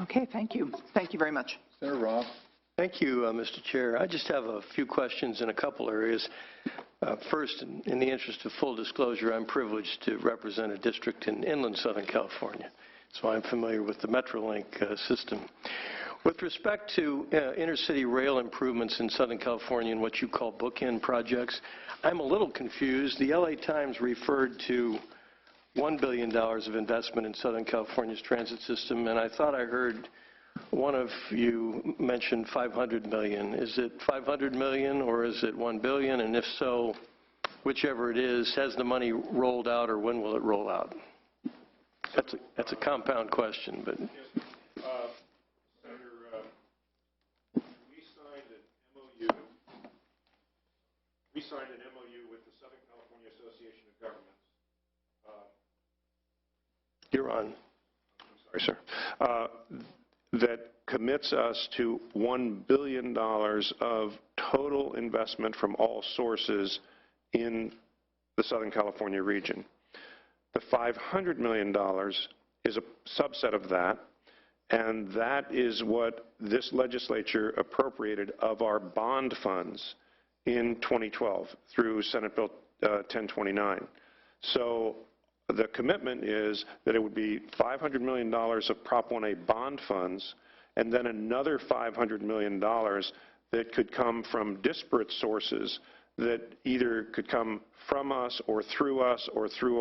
Okay, thank you. Thank you very much. Senator Roth. Thank you, Mr. Chair. I just have a few questions in a couple areas. First, in the interest of full disclosure, I'm privileged to represent a district in inland Southern California, so I'm familiar with the Metrolink system. With respect to intercity rail improvements in Southern California and what you call bookend projects, I'm a little confused. The LA Times referred to $1 billion of investment in Southern California's transit system, and I thought I heard one of you mention $500 million. Is it $500 million or is it $1 billion? And if so, whichever it is, has the money rolled out or when will it roll out? That's a compound question, but. Senator, we signed an MOU with the Southern California Association of Governments. You're on. I'm sorry, sir. That commits us to $1 billion of total investment from all sources in the Southern California region. The $500 million is a subset of that, and that is what this legislature appropriated of our bond funds in 2012 through Senate Bill 1029. So the commitment is that it would be $500 million of Prop 1A bond funds, and then another $500 million that could come from disparate sources that either could come from us or through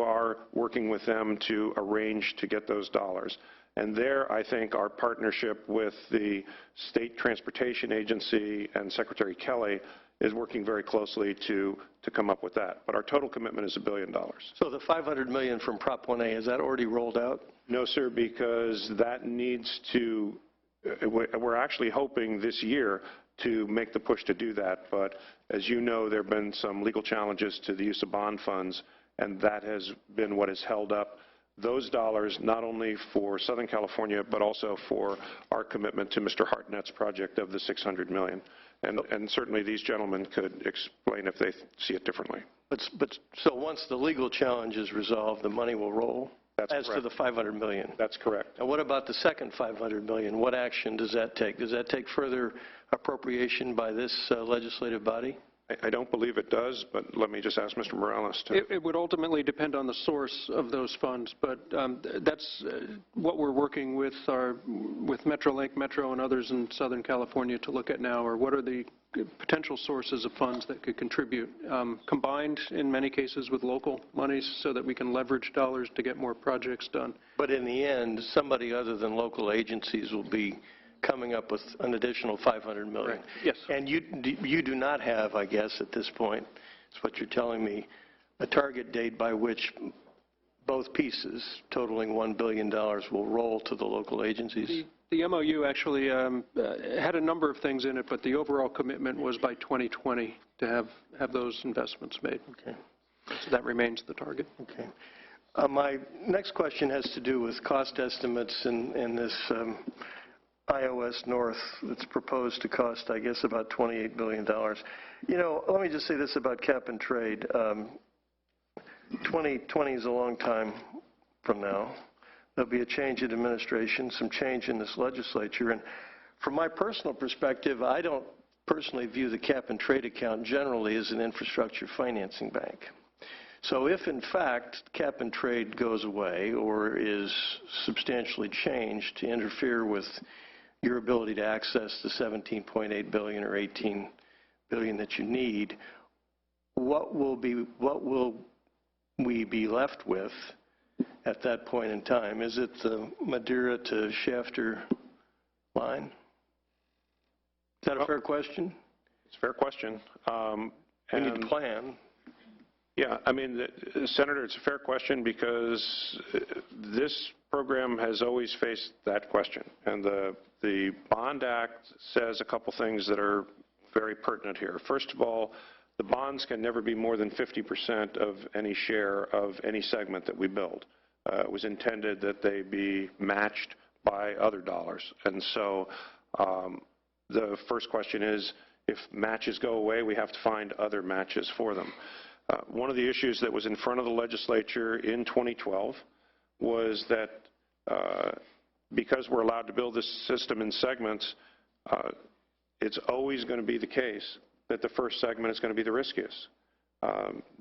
our working with them to arrange to get those dollars. And there, I think our partnership with the State Transportation Agency and Secretary Kelly is working very closely to come up with that. But our total commitment is $1 billion. So the $500 million from Prop 1A, is that already rolled out? No, sir, because that needs to, we're actually hoping this year to make the push to do that. But as you know, there have been some legal challenges to the use of bond funds, and that has been what has held up those dollars, not only for Southern California, but also for our commitment to Mr. Hartnett's project of the $600 million. And certainly these gentlemen could explain if they see it differently. So once the legal challenge is resolved, the money will roll? That's as correct. to the $500 million? That's correct. And what about the second $500 million? What action does that take? Does that take further appropriation by this legislative body? I don't believe it does, but let me just ask Mr. Morales to. It would ultimately depend on the source of those funds, but that's what we're working with Metrolink, Metro, and others in Southern California to look at now, or what are the potential sources of funds that could contribute, combined in many cases with local monies so that we can leverage dollars to get more projects done. But in the end, somebody other than local agencies will be coming up with an additional $500 million. Right. Yes. And you do not have, I guess, at this point, is what you're telling me, a target date by which both pieces, totaling $1 billion, will roll to the local agencies? The MOU actually had a number of things in it, but the overall commitment was by 2020 to have those investments made. Okay. So that remains the target. Okay. My next question has to do with cost estimates in this iOS North that's proposed to cost, I guess, about $28 billion. You know, let me just say this about cap and trade. 2020 is a long time from now. There'll be a change in administration, some change in this legislature. And from my personal perspective, I don't personally view the cap and trade account generally as an infrastructure financing bank. So if, in fact, cap and trade goes away or is substantially changed to interfere with your ability to access the $17.8 billion or $18 billion that you need, what will we be left with at that point in time? Is it the Madeira to Shafter line? Is that a fair question? It's a fair question. We need to plan. Yeah, I mean, Senator, it's a fair question because this program has always faced that question. And the Bond Act says a couple things that are very pertinent here. First of all, the bonds can never be more than 50% of any share of any segment that we build. It was intended that they be matched by other dollars. And so the first question is, if matches go away, we have to find other matches for them. One of the issues that was in front of the legislature in 2012 was that because we're allowed to build this system in segments, it's always going to be the case that the first segment is going to be the riskiest.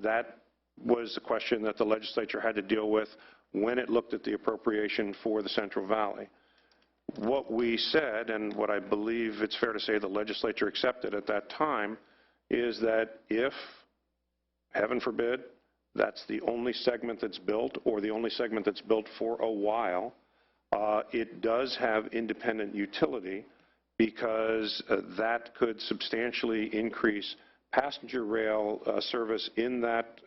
That was the question that the legislature had to deal with when it looked at the appropriation for the Central Valley. What we said, and what I believe it's fair to say the legislature accepted at that time, is that if, heaven forbid, that's the only segment that's built, or the only segment that's built for a while, it does have independent utility, because that could substantially increase passenger rail service in that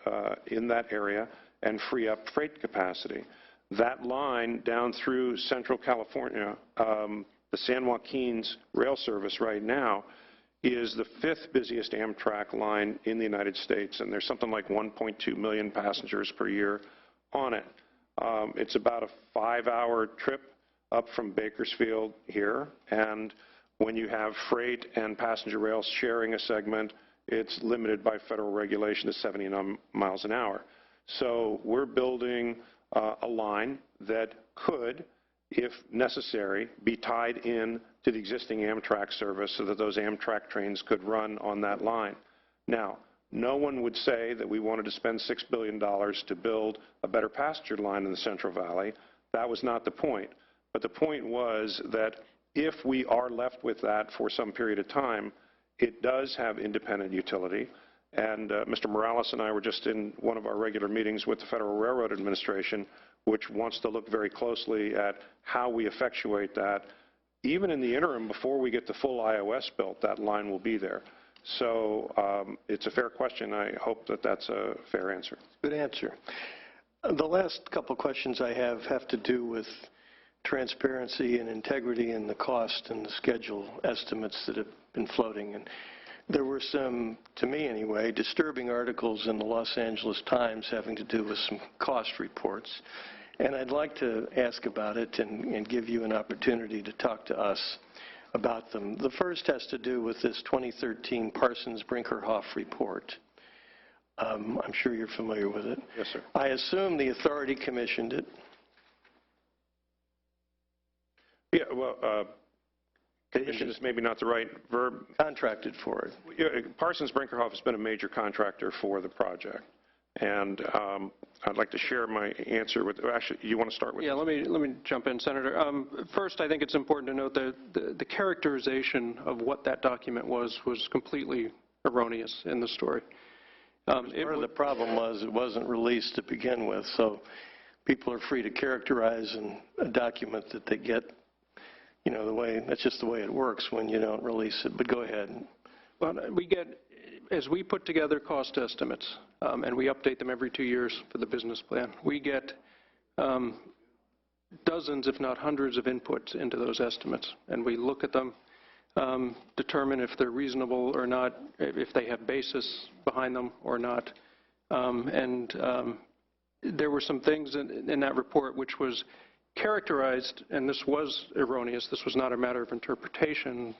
area and free up freight capacity. That line down through Central California, the San Joaquin's rail service right now, is the 5th busiest Amtrak line in the United States, and there's something like 1.2 million passengers per year on it. It's about a 5-hour trip up from Bakersfield here, and when you have freight and passenger rail sharing a segment, it's limited by federal regulation to 79 miles an hour. So we're building a line that could, if necessary, be tied in to the existing Amtrak service so that those Amtrak trains could run on that line. Now, no one would say that we wanted to spend $6 billion to build a better passenger line in the Central Valley. That was not the point. But the point was that if we are left with that for some period of time, it does have independent utility. And Mr. Morales and I were just in one of our regular meetings with the Federal Railroad Administration, which wants to look very closely at how we effectuate that. Even in the interim, before we get the full iOS built, that line will be there. So it's a fair question. I hope that that's a fair answer. Good answer. The last couple of questions I have to do with transparency and integrity and the cost and the schedule estimates that have been floating. And there were some, to me anyway, disturbing articles in the Los Angeles Times having to do with some cost reports. And I'd like to ask about it and give you an opportunity to talk to us about them. The first has to do with this 2013 Parsons-Brinkerhoff report. I'm sure you're familiar with it. Yes, sir. I assume the authority commissioned it. Yeah, well, commission is maybe not the right verb. Contracted for it. Yeah, Parsons-Brinkerhoff has been a major contractor for the project. And I'd like to share my answer with, actually, you want to start with? Yeah, let me jump in, Senator. First, I think it's important to note that the characterization of what that document was completely erroneous in the story. Part of the problem was it wasn't released to begin with, so people are free to characterize a document that they get, you know, that's just the way it works when you don't release it. But go ahead. Well, as we put together cost estimates, and we update them every 2 years for the business plan, we get dozens, if not hundreds, of inputs into those estimates. And we look at them, determine if they're reasonable or not, if they have basis behind them or not. There were some things in that report which was characterized, and this was erroneous, this was not a matter of interpretation.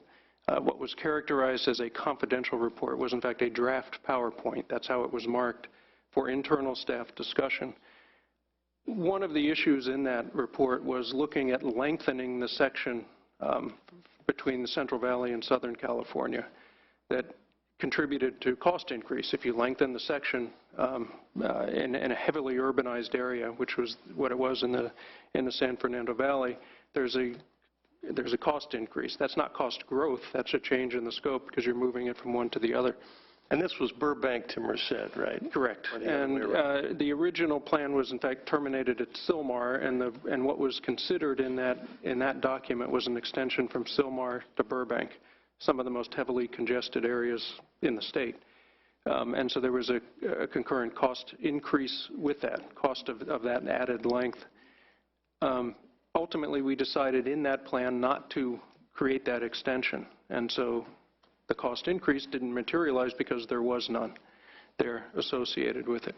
What was characterized as a confidential report was in fact a draft PowerPoint. That's how it was marked for internal staff discussion. One of the issues in that report was looking at lengthening the section between the Central Valley and Southern California that contributed to cost increase. If you lengthen the section in a heavily urbanized area, which was what it was in the San Fernando Valley, there's a cost increase. That's not cost growth. That's a change in the scope because you're moving it from one to the other. And this was Burbank to Merced, right? Correct. And the original plan was, in fact, terminated at Sylmar, and what was considered in that document was an extension from Sylmar to Burbank, some of the most heavily congested areas in the state. And so there was a concurrent cost increase with that, cost of that added length. Ultimately, we decided in that plan not to create that extension, and so the cost increase didn't materialize because there was none there associated with it.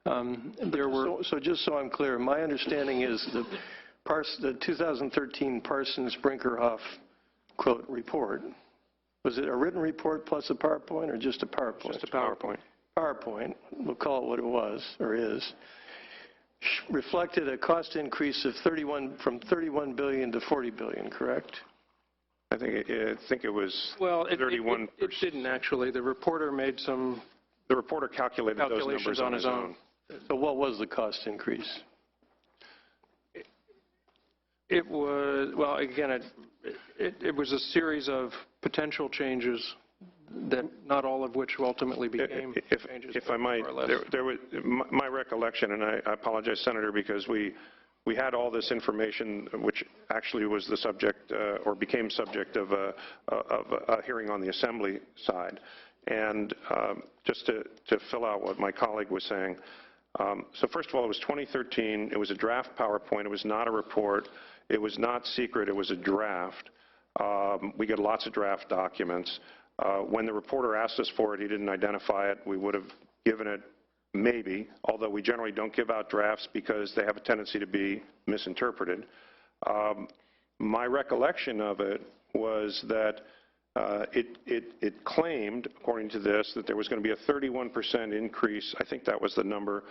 So just so I'm clear, my understanding is the 2013 Parsons-Brinkerhoff, quote, report, was it a written report plus a PowerPoint or just a PowerPoint? Just a PowerPoint. PowerPoint, we'll call it what it was or is, reflected a cost increase of from 31 billion to 40 billion, correct? I think it was Well, it 31%. didn't actually. The reporter made some The reporter calculated those calculations numbers on his own. So what was the cost increase? It was, well, again, it was a series of potential changes that not all of which ultimately became changes. If I might, more or less. there was my recollection, and I apologize, Senator, because we had all this information, which actually was the subject or became subject of a hearing on the Assembly side. And just to fill out what my colleague was saying, so first of all, it was 2013. It was a draft PowerPoint. It was not a report. It was not secret. It was a draft. We get lots of draft documents. When the reporter asked us for it, he didn't identify it. We would have given it maybe, although we generally don't give out drafts because they have a tendency to be misinterpreted. My recollection of it was that it claimed, according to this, that there was going to be a 31% increase. I think that was the number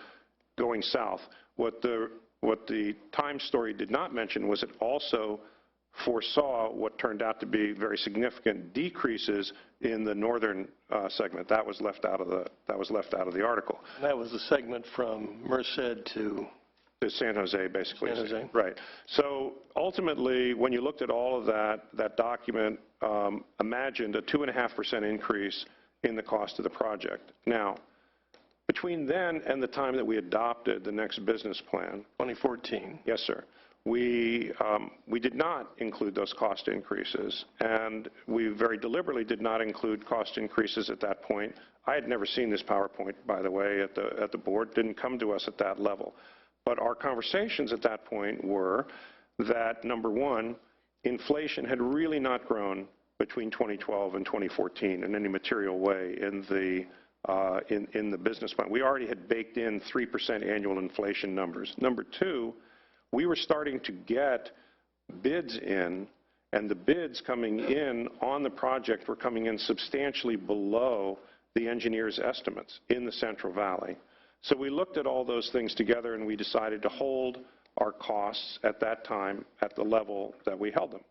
going south. What the Times story did not mention was it also foresaw what turned out to be very significant decreases in the northern segment. That was left out of the article. And that was the segment from Merced to San Jose, basically. San Jose. Right. So ultimately, when you looked at all of that document imagined a 2.5% increase in the cost of the project. Now, between then and the time that we adopted the next business plan, 2014. yes, sir, we did not include those cost increases, and we very deliberately did not include cost increases at that point. I had never seen this PowerPoint, by the way, at the board. Didn't come to us at that level. But our conversations at that point were that, number one, inflation had really not grown between 2012 and 2014 in any material way in the business plan. We already had baked in 3% annual inflation numbers. Number two, we were starting to get bids in, and the bids coming in on the project were coming in substantially below the engineers' estimates in the Central Valley. So we looked at all those things together, and we decided to hold our costs at that time at the level that we held them.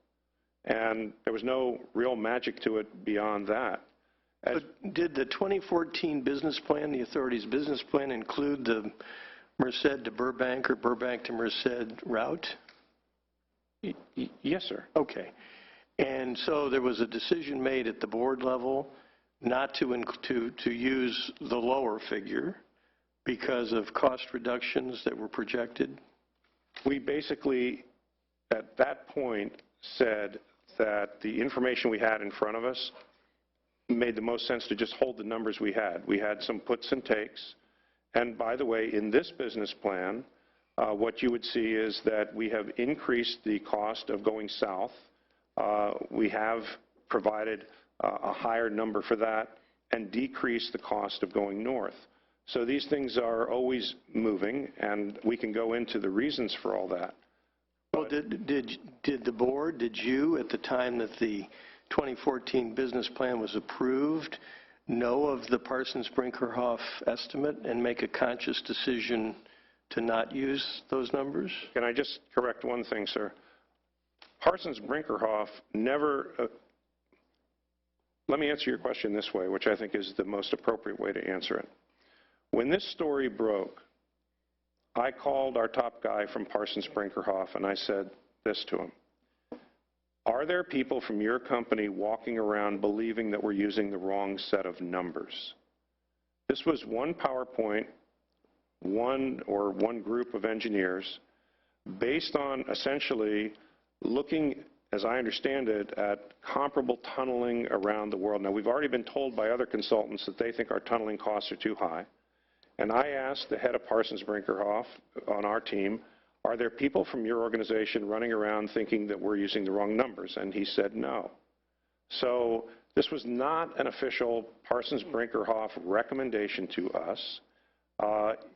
And there was no real magic to it beyond that. But did the 2014 business plan, the authority's business plan, include the Merced to Burbank or Burbank to Merced route? Yes, sir. Okay. And so there was a decision made at the board level not to use the lower figure because of cost reductions that were projected? We basically, at that point, said that the information we had in front of us made the most sense to just hold the numbers we had. We had some puts and takes. And by the way, in this business plan, what you would see is that we have increased the cost of going south. We have provided a higher number for that and decreased the cost of going north. So these things are always moving, and we can go into the reasons for all that. Well, did the board, did you, at the time that the 2014 business plan was approved, know of the Parsons-Brinkerhoff estimate and make a conscious decision to not use those numbers? Can I just correct one thing, sir? Parsons-Brinkerhoff never let me answer your question this way, which I think is the most appropriate way to answer it. When this story broke, I called our top guy from Parsons-Brinkerhoff and I said this to him. Are there people from your company walking around believing that we're using the wrong set of numbers? This was one PowerPoint, one group of engineers, based on essentially looking, as I understand it, at comparable tunneling around the world. Now, we've already been told by other consultants that they think our tunneling costs are too high. And I asked the head of Parsons-Brinkerhoff on our team, are there people from your organization running around thinking that we're using the wrong numbers? And he said no. So this was not an official Parsons-Brinkerhoff recommendation to us.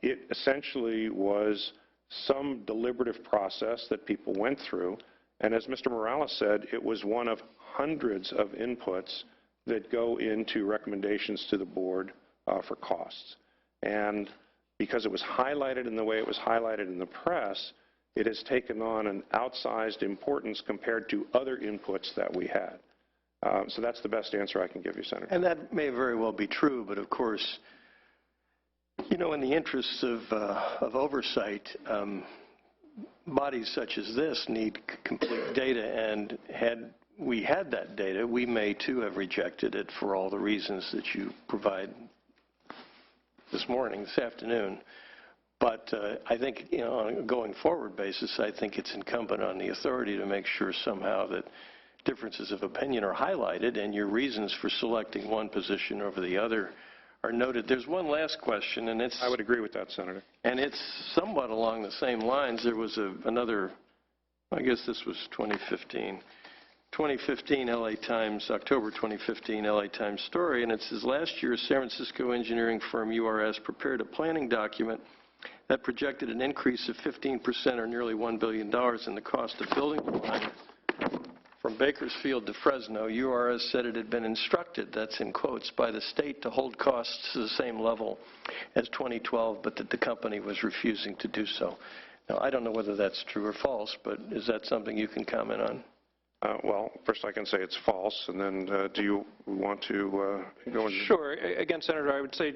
It essentially was some deliberative process that people went through. And as Mr. Morales said, it was one of hundreds of inputs that go into recommendations to the board for costs. And because it was highlighted in the way it was highlighted in the press, it has taken on an outsized importance compared to other inputs that we had. So that's the best answer I can give you, Senator. And that may very well be true, but of course, you know, in the interests of oversight, bodies such as this need complete data, and had we had that data, we may too have rejected it for all the reasons that you provide this morning, this afternoon. But I think, you know, on a going forward basis, I think it's incumbent on the authority to make sure somehow that differences of opinion are highlighted and your reasons for selecting one position over the other are noted. There's one last question, and it's... I would agree with that, Senator. And it's somewhat along the same lines. There was another, I guess this was 2015 LA Times, October 2015 LA Times story, and it says, last year, San Francisco engineering firm URS prepared a planning document that projected an increase of 15% or nearly $1 billion in the cost of building the line from Bakersfield to Fresno. URS said it had been instructed, that's in quotes, by the state to hold costs to the same level as 2012, but that the company was refusing to do so. Now, I don't know whether that's true or false, but is that something you can comment on? Well, first I can say it's false, and then do you want to go into... Sure. Again, Senator, I would say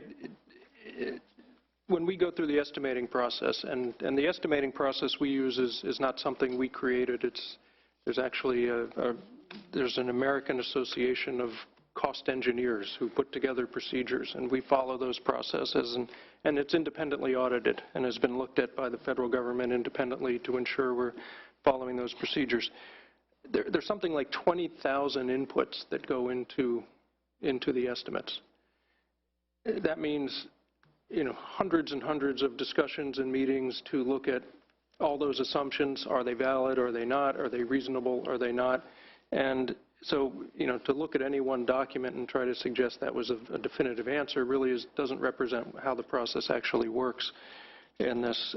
when we go through the estimating process, and the estimating process we use is not something we created. There's actually there's an American Association of Cost Engineers who put together procedures, and we follow those processes, and it's independently audited and has been looked at by the federal government independently to ensure we're following those procedures. There's something like 20,000 inputs that go into the estimates. That means, you know, hundreds and hundreds of discussions and meetings to look at all those assumptions. Are they valid? Are they not? Are they reasonable? Are they not? And so, you know, to look at any one document and try to suggest that was a definitive answer really doesn't represent how the process actually works in this.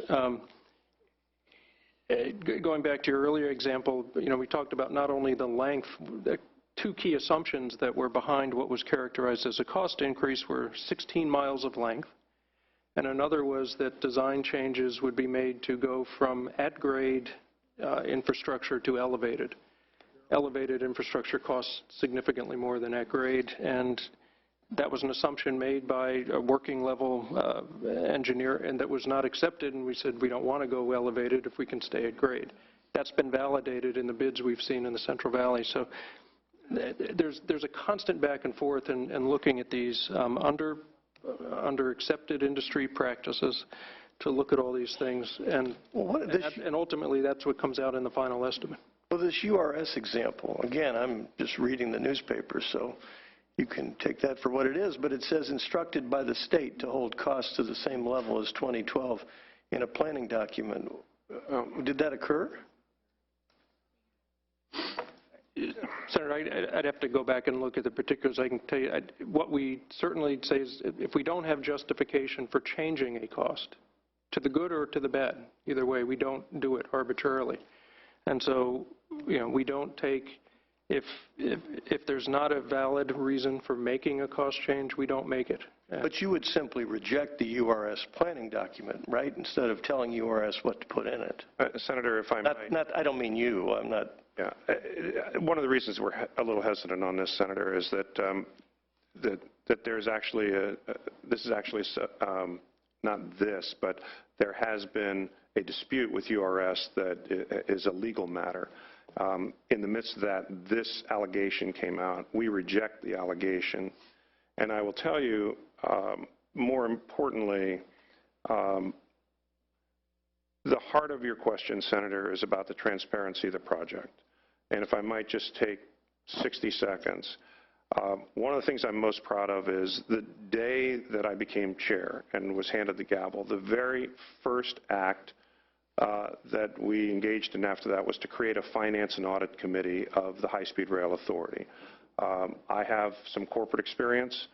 Going back to your earlier example, you know, we talked about not only the length, the two key assumptions that were behind what was characterized as a cost increase were 16 miles of length, and another was that design changes would be made to go from at-grade infrastructure to elevated. Elevated infrastructure costs significantly more than at-grade, and that was an assumption made by a working level engineer, and that was not accepted, and we said we don't want to go elevated if we can stay at grade. That's been validated in the bids we've seen in the Central Valley. So there's a constant back and forth in looking at these under accepted industry practices to look at all these things, and ultimately that's what comes out in the final estimate. Well, this URS example, again, I'm just reading the newspaper, so you can take that for what it is, but it says instructed by the state to hold costs to the same level as 2012 in a planning document. Did that occur? Senator, I'd have to go back and look at the particulars. I can tell you what we certainly say is if we don't have justification for changing a cost to the good or to the bad, either way, we don't do it arbitrarily. And so, you know, we don't take, if there's not a valid reason for making a cost change, we don't make it. But you would simply reject the URS planning document, right, instead of telling URS what to put in it? Senator, if I might. I don't mean you. I'm not. Yeah. One of the reasons we're a little hesitant on this, Senator, is that that there's actually this is actually not this, but there has been a dispute with URS that is a legal matter. In the midst of that, this allegation came out. We reject the allegation. And I will tell you, more importantly, the heart of your question, Senator, is about the transparency of the project. And if I might just take 60 seconds, one of the things I'm most proud of is the day that I became chair and was handed the gavel, the very first act that we engaged in after that was to create a finance and audit committee of the High-Speed Rail Authority. I have some corporate experience,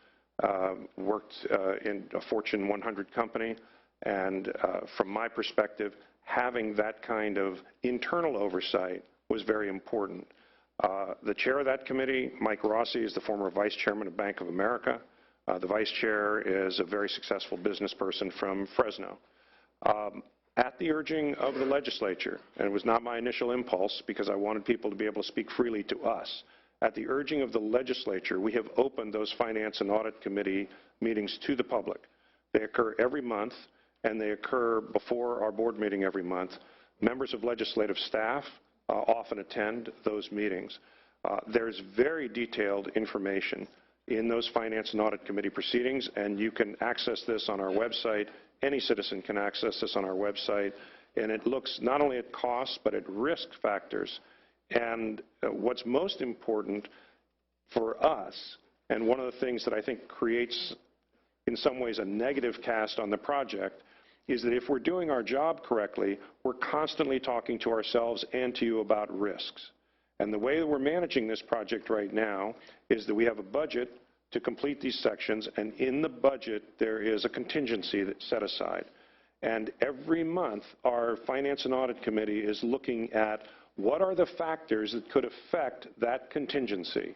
worked in a Fortune 100 company, and from my perspective, having that kind of internal oversight was very important. The chair of that committee, Mike Rossi, is the former vice chairman of Bank of America. The vice chair is a very successful business person from Fresno. At the urging of the legislature, and it was not my initial impulse because I wanted people to be able to speak freely to us, at the urging of the legislature, we have opened those Finance and Audit Committee meetings to the public. They occur every month, and they occur before our board meeting every month. Members of legislative staff often attend those meetings. There's very detailed information in those Finance and Audit Committee proceedings, and you can access this on our website. Any citizen can access this on our website, and it looks not only at costs, but at risk factors. And what's most important for us, and one of the things that I think creates, in some ways, a negative cast on the project, is that if we're doing our job correctly, we're constantly talking to ourselves and to you about risks. And the way that we're managing this project right now is that we have a budget to complete these sections, and in the budget there is a contingency that's set aside. And every month our Finance and Audit Committee is looking at what are the factors that could affect that contingency,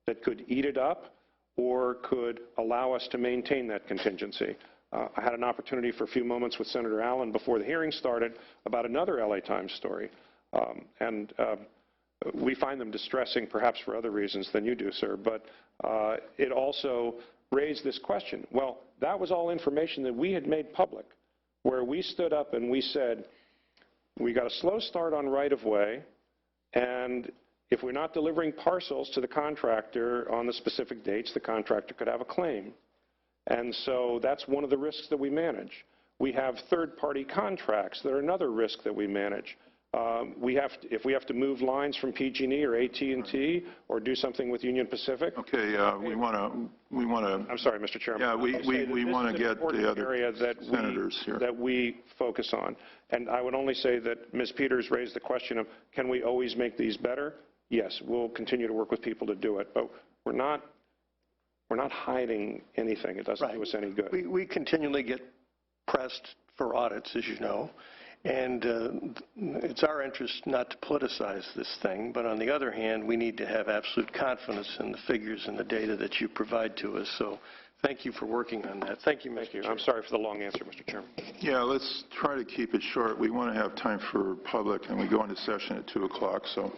that could eat it up or could allow us to maintain that contingency. I had an opportunity for a few moments with Senator Allen before the hearing started about another LA Times story. We find them distressing, perhaps for other reasons than you do, sir, but it also raised this question. Well, that was all information that we had made public, where we stood up and we said, we got a slow start on right-of-way, and if we're not delivering parcels to the contractor on the specific dates, the contractor could have a claim. And so that's one of the risks that we manage. We have third-party contracts that are another risk that we manage. If we have to move lines from PG&E or AT&T or do something with Union Pacific. Okay, we want to. I'm sorry, Mr. Chairman. Yeah, we want to get the other area that senators here. That we focus on. And I would only say that Ms. Peters raised the question of, can we always make these better? Yes, we'll continue to work with people to do it, but we're not hiding anything. It doesn't do us any good. We continually get pressed for audits, as you know, and it's our interest not to politicize this thing, but on the other hand, we need to have absolute confidence in the figures and the data that you provide to us. So thank you for working on that. Thank you, Mr. Chair. I'm sorry for the long answer, Mr. Chairman. Yeah, let's try to keep it short. We want to have time for public, and we go into session at 2 o'clock, so.